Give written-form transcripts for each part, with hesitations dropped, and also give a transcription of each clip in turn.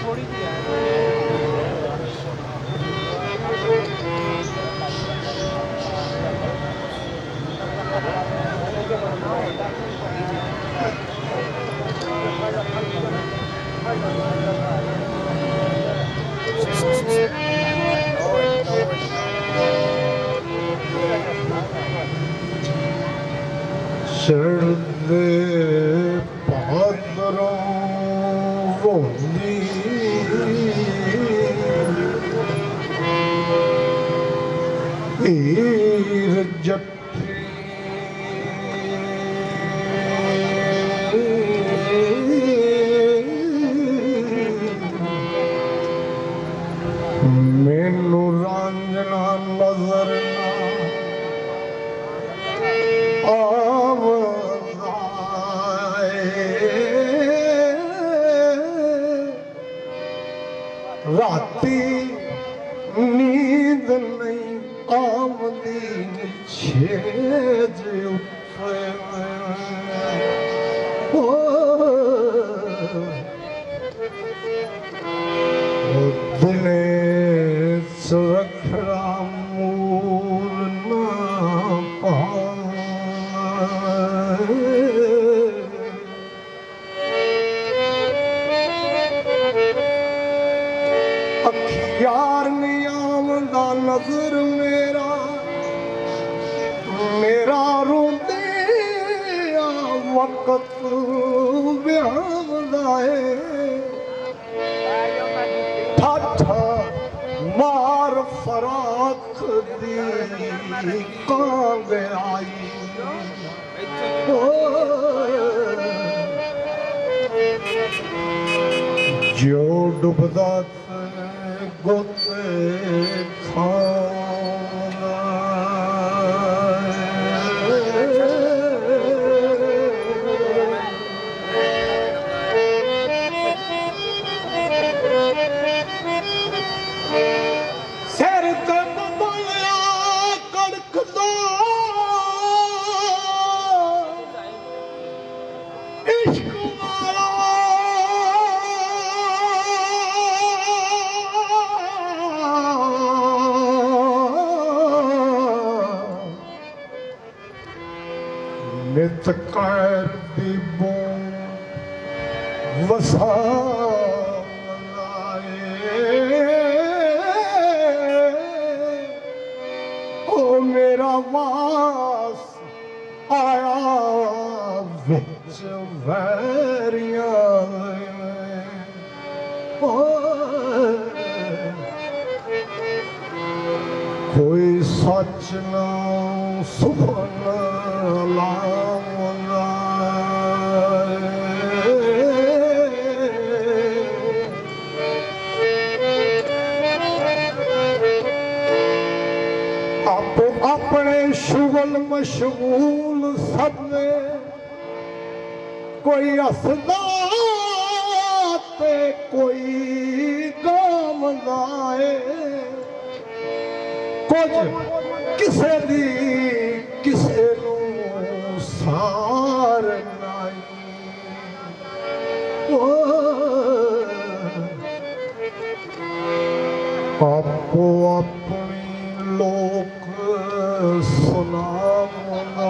थोड़ी सी है। ਚੜ੍ਹਦੇ ਭਾਦਰੋਂ ਰੋਂਦੀ ਹੀਰ ਜੱਟੀ ਮੈਨੂੰ ਰਾਂਝਣਾ ਨਜ਼ਰ ਨਾ राती नींद नहीं आमदी छेज उठे दिने सुरखड़ा मूल ना अखियार नहीं आमदा नजर मेरा रोंदे वक्त ब्याहदा है ठाठा मार फराख दी कांग आई जो डुबदा गोते खाना सिर ते बबलिया कड़कदा इश्क वाला नित कैर दी बूंद वसा ओ मेरा वास आया विच वैरियां कोई सच ना सुभन लावना आपो अपने शुगल मशगूल सब में कोई हसदा ते कोई गावदा है कुछ किसे दी किसे नूं सार नाई आपो अपनी लोक सुनावना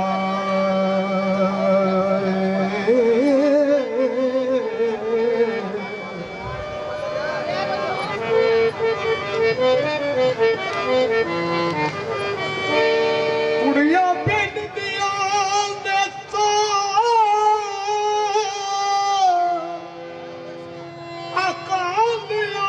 कुड़िया पिंड दिया देता अकाल दिया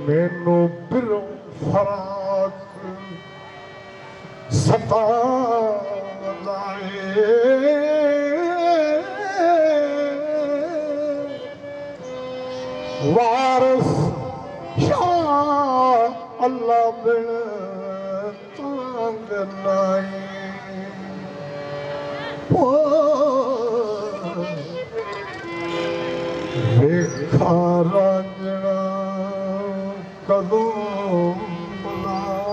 मैनू बिरों फराक सतावदा है वारस शाह अल्लाह बिन तंग नाई वेखा रांझणा कदों ਬੁਲਾ